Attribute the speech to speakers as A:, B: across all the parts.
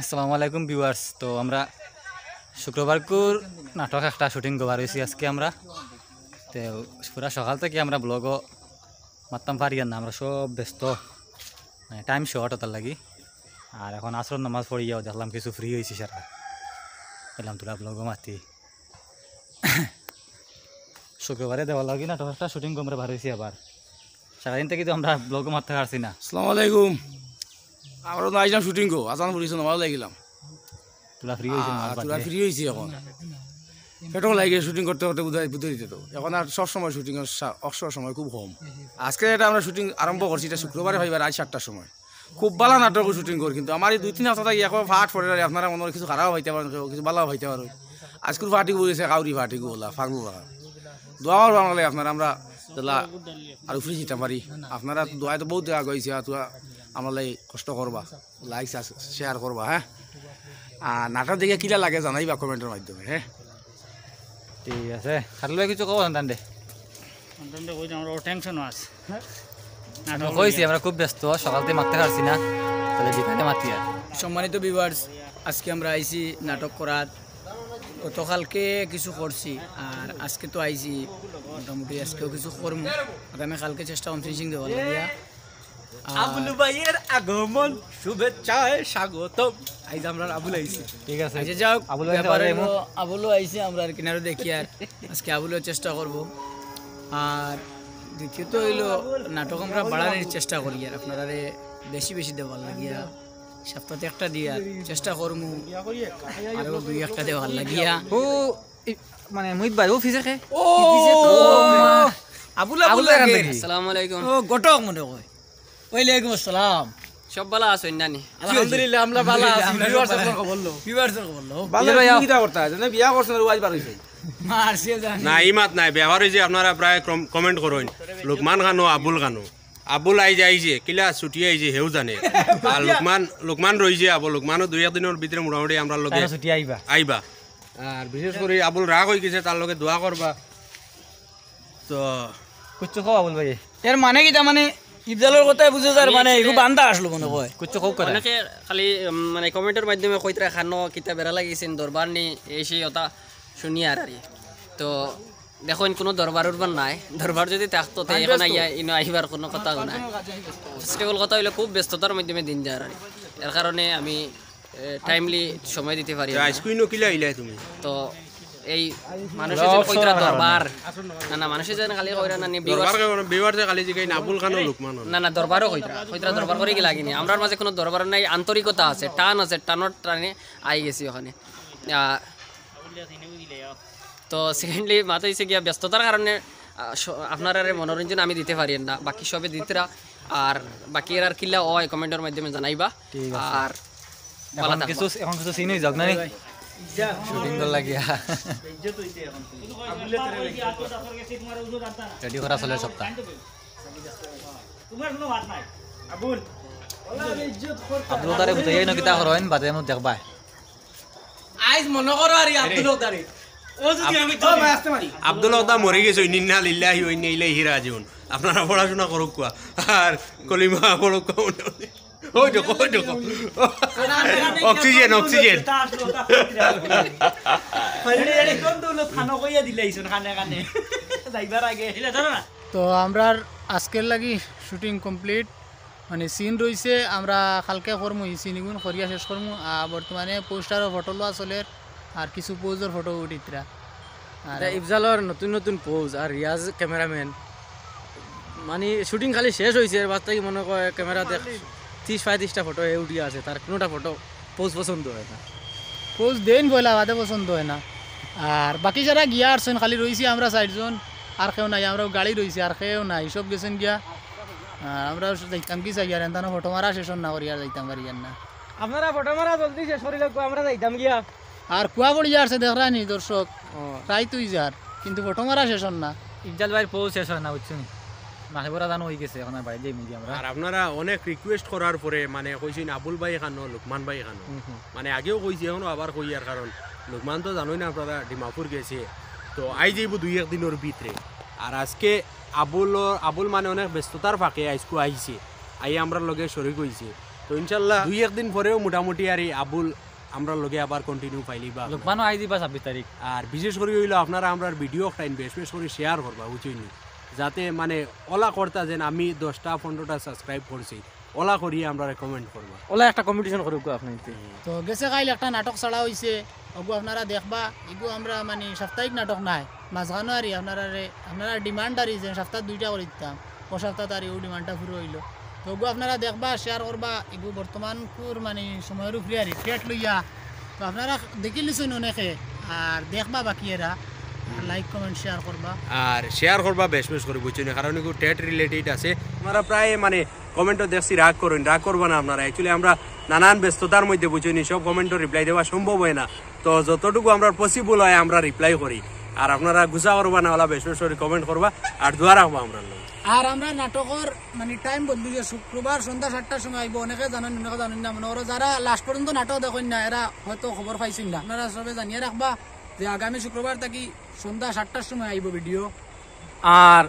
A: আসসালামু আলাইকুম ভিউয়ার্স। তো আমরা শুক্রবারকুর নাটক একটা শুটিং করা হয়েছি আজকে আমরা। তো পুরা সকাল থেকে আমরা ব্লগও মারতাম পারি না, আমরা সব ব্যস্ত, মানে টাইম শর্ট ওটার লাগি। আর এখন আসর নামাজ পড়িয়াও দেখলাম কিছু ফ্রি হয়েছি সারা, এলাম তোরা ব্লগও মাতি। শুক্রবারে দেওয়া লাগি নাটক একটা শুটিং আমরা বার হয়েছি আবার। সারাদিন থেকে তো আমরা ব্লগও মারতে পারছি না।
B: আসসালামু আলাইকুম। আমরা তো আইলাম শুটিং গো, আজান পড়িয়েছে নামাজ লাগিলাম,
A: তোরা ফ্রি হয়েছি
B: তোরা ফ্রি হয়েছি। এখন পেটও লাগে শুটিং করতে করতে বুঝতে দিতে, তো এখন আর সব সময় শুটিং অবসর সময় খুব কম। আজকে এটা আমরা শুটিং আরম্ভ করছি, এটা শুক্রবারে ভাইবার রাত 7টার সময়। খুব ভালো নাটক শুটিং করি, কিন্তু আমার এই 2-3 সপ্তাহ এখন ফাট পড়ে আপনারা মনে কিছু খারাপ হইতে পারেন, কিছু ভালো হইতে পারে। আজকের ফাটি বলেছে কাউরি ফাটি গোলা ফাগলু রাখা দোয়ার বাংলায় আপনারা আমরা আর ফ্রি দিতে পারি। আপনারা দোয়াই তো বহুত জায়গা গেছে, তোরা আমরা কষ্ট করবা, লাইক শেয়ার করবা। হ্যাঁ, আর নাটক দেখে কিলা লাগে জানাইবা কমেন্টের মাধ্যমে। হ্যাঁ,
A: ঠিক আছে। খাটলে কিছু কব জান দে
C: টেনশনও আছে।
A: কইছি আমরা খুব ব্যস্ত, সকাল থেকে মারতে পারছি না, তাহলে বিকালে মাতি। আর
C: সম্মানিত ভিউয়ার্স, আজকে আমরা আইছি নাটক করার। গতকালকে কিছু করছি আর আজকে তো আইছি, মোটামুটি আজকেও কিছু করবো। আগামী কালকে চেষ্টা করুন ফিনিশিং দেওয়ার লাগিয়া।
D: আবুল ভাইয়ের আগমন শুভেচ্ছায় স্বাগতম। আইজ আমরা আবুল আইছি,
A: ঠিক আছে,
C: আচ্ছা যাও,
A: আবুল
C: আবুলও আইছি আমরা আর কিনারে দেখি। আর আজকে আবুলও চেষ্টা করব। আর দ্বিতীয়ত হইলো নাটক আমরা বাড়ানোর চেষ্টা করি, আর আপনারা বেশি বেশি দেওয়ার লাগিয়া সপ্তাহে একটা দিয়া চেষ্টা করবো, আরো 2-1টা দেওয়ার লাগিয়া।
A: ও মানে মুইত ভাই অফিসে খে
C: ও আবুল
D: আসসালামু আলাইকুম।
C: ও গটক মনে কয়। ওয়ালাইকুম আসসালাম।
D: সব ভালো আছেন নানি?
B: আলহামদুলিল্লাহ আমরা ভালো আছি। ভিউয়ার্সের কথা বললো,
C: ভিউয়ার্সের বললো
B: ভালো কিটা করতে আছে না, বিয়া করছেন আর ওয়াজ বার হইছে
C: মারছে জানি
E: না ইমাত নাই ব্যবহার হয়েছে। আপনারা প্রায় কমেন্ট করেন লোকমান খানো আবুল খানো। আবুল আইছে কিলা ছুটি আইছে হেউ জানে, আর লোকমান রয়েছে। আবুল লোকমানও 2-1 দিনের ভিতরে মোটামুটি আমরা লগে
A: ছুটি আইবা।
E: আর বিশেষ করে আবুল রাগ হয়ে গেছে, তার লগে দোয়া করবা। তো
A: কুচ্চু খাও আবুল ভাই,
C: এর মানে কি? তার মানে ইফজালের কথাই বুঝে যার মানে একটু বান্দা আসলো মনে হয়।
A: কুচ্চু খাও করে
D: অনেকে খালি মানে কমেন্টের মাধ্যমে কইতরা খানো কিতা বেড়া লাগিয়েছেন দরবার নি এই সেই কথা শুনি। আর তো দেখুন কোনো দরবার উরবার নাই। দরবার যদি থাকতো তো এখন আইবার কোনো কথা নাই। স্টেবল কথা হইলে খুব ব্যস্ততার মাধ্যমে দিন যায়, আর এর কারণে আমি টাইমলি সময় দিতে পারি না।
E: আইসকুইনো কিলা আইলা তুমি?
D: তো এই মানুষের যে কইতরা দরবার না মানুষের যেন খালি কইরা না
E: বিবার যে খালি জিগাই আবুল খানো লোকমান
D: না দরবারও কইতরা দরবার করে কি লাগেনি। আমরার মাঝে কোনো দরবার নাই, আন্তরিকতা আছে, টান আছে, টানোর টানে আই গেছি ওখানে। তো সেকেন্ডলি মাথা হয়েছে গিয়া ব্যস্ততার কারণে আপনারা মনোরঞ্জন আমি দিতে পারি না, বাকি সবে দিতেরা। আর বাকি আর কিল্লা ওই কমেন্টের মাধ্যমে জানাইবা। আর
A: এখন কিছু সিন হয়ে যাক না শুটিং কর লাগিয়া রেডি করা চলে সপ্তাহ। আব্দুল তারে বুঝাই ন কিতা করেন বাদে মত দেখবা।
C: আইজ মনে করো আর আব্দুল তারে
E: আব্দুল মরে গেছে। ইন্না লিল্লাহি ওয়া ইন্না ইলাইহি রাজিউন। আপনারা পড়াশোনা করুক কোয়া আর কলিমা পড়ুক কোয়া। ওই দেখো অক্সিজেন
F: তো আমরা আজকের লাগি শুটিং কমপ্লিট, মানে সিন রয়েছে আমরা কালকে করমু, এই সিনগুন করিয়া শেষ করমু। বর্তমানে পোস্টারও ফটো লোয়া চলে, আর কিছু পোজের ফটো উঠিতরা। আর
G: ইফজালর নতুন নতুন পোজ আর রিয়াজ ক্যামেরাম্যান, মানে শুটিং খালি শেষ হয়েছে, এর বাদ থেকে মনে করে ক্যামেরা দেখ 30-35টা ফটো উঠিয়ে আছে, তার কোনোটা ফটো পোজ পছন্দ হয় না।
F: পোজ দেন বলা বাদে পছন্দ হয় না। আর বাকি যারা গিয়া আসছেন খালি রয়েছি আমরা 4জন, আর কেউ নাই। আমরা গাড়ি রয়েছি আর কেউ নাই, সব গেছেন গিয়া। আমরা যাইতাম কি চাই আর এন ফটো মারা শেষ না করি আর যাইতাম পারি না।
G: আপনারা ফটো মারা জলদি শেষ করি লাগবো, আমরা যাইতাম গিয়া।
F: আর কুয়া পড়ি আসছে দেখরা নি দর্শক, তাই তুই যার কিন্তু ফটো মারা শেষ না।
A: ইফজাল ভাইয়ের পৌঁছ শেষ হয় না বুঝছেন, মাসে পড়া জানো হয়ে গেছে, এখন আর বাইরে যাই মিলি আমরা।
E: আর আপনারা অনেক রিকোয়েস্ট করার পরে মানে কইছেন আবুল ভাই খানো লোকমান ভাই খানো, মানে আগেও কইছি এখনো আবার কই। আর কারণ লোকমান তো জানোই না আপনারা ডিমাপুর গেছে, তো আই যাইব 2-1 দিনের ভিতরে। আর আজকে আবুল মানে অনেক ব্যস্ততার ফাঁকে আইসকু আইছে, আই আমরা লগে শরীক হইছে। তো ইনশাল্লাহ 2-1 দিন পরেও মোটামুটি আর এই আবুল আমরা লগে আবার কন্টিনিউ পাইলি বা
A: লোকমানও আই দিবা 26 তারিখ।
E: আর বিশেষ করে হইলো আপনারা আমরা ভিডিও টাইম বেশ করে শেয়ার করবা বুঝিনি, যাতে মানে ওলা করতা যেন আমি 10টা 15টা সাবস্ক্রাইব করছি ওলা করিয়ে আমরা রেকমেন্ড করবা।
G: ওলা একটা কম্পিটিশন করুক আপনি।
F: তো গেছে কাইল একটা নাটক ছাড়া হয়েছে, ওগু আপনারা দেখবা। এগু আমরা মানে সাপ্তাহিক নাটক নাই, মাঝখানো আরি আপনারা ডিমান্ড আরি যে সপ্তাহ 2টা করে দিতাম, ও সপ্তাহ আরি ও ডিমান্ডটা পুরো হইলো। তো ওগু আপনারা দেখবা, শেয়ার করবা। এগু বর্তমান কুর মানে সময়ের উপরে আরি ফ্লেট লইয়া। তো আপনারা দেখি লিছেন অনেকে, আর দেখবা বাকি এরা লাইক কমেন্ট শেয়ার করবা
E: আর শেয়ার করবা বেশ করে বুঝছেন, কারণ এগুলো টেট রিলেটেড আছে। আমরা প্রায় মানে কমেন্টও দেখছি রাগ করবা না আপনারা। অ্যাকচুয়ালি আমরা নানান ব্যস্ততার মধ্যে বুঝিনি, সব কমেন্টও রিপ্লাই দেওয়া সম্ভব হয় না। তো যতটুকু আমরা পসিবল হয় আমরা রিপ্লাই করি। আর আপনারা গুছা করবা না, ওলা বেশ করে কমেন্ট করবা আর দোয়া রাখবা আমরা।
F: আর আমরা নাটকের মানে টাইম বদলি যে শুক্রবার সন্ধ্যা 7টার সময় আইব। অনেকে জানেন অনেকে জানেন না, মনে করো যারা লাস্ট পর্যন্ত নাটক দেখেন না এরা হয়তো খবর পাইছেন না। আপনারা সবাই জানিয়ে রাখবা যে আগামী শুক্রবার থাকি সন্ধ্যা 7টার সময় আইব ভিডিও।
G: আর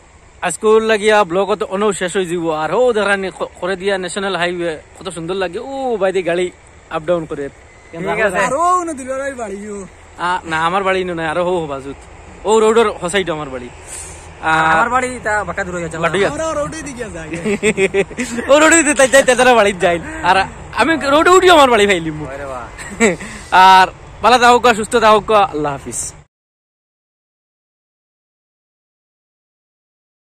G: আজকের লাগিয়া ব্লগত অনেক শেষ হয়ে যাব। আর ও দেখানি করে দিয়া ন্যাশনাল হাইওয়ে কত সুন্দর লাগে, ও বাইরে গাড়ি আপ ডাউন করে।
F: আরো দিলরাই বাড়িও
G: না আমার বাড়ি নয়, আরো হো বাজুত ও রোডের হসাইটো আমার বাড়ি।
A: আমার বাড়ি তা বাঁকা দূর হয়ে যাচ্ছে।
F: আমরা রোডে দিকে যাই,
G: ও রোডে দিতে যাই তারা বাড়িতে যাই। আর আমি রোডে উঠিও আমার বাড়ি ফাইলিম। আর ভালো থাকুক, সুস্থ থাকুক, আল্লাহ হাফিজ।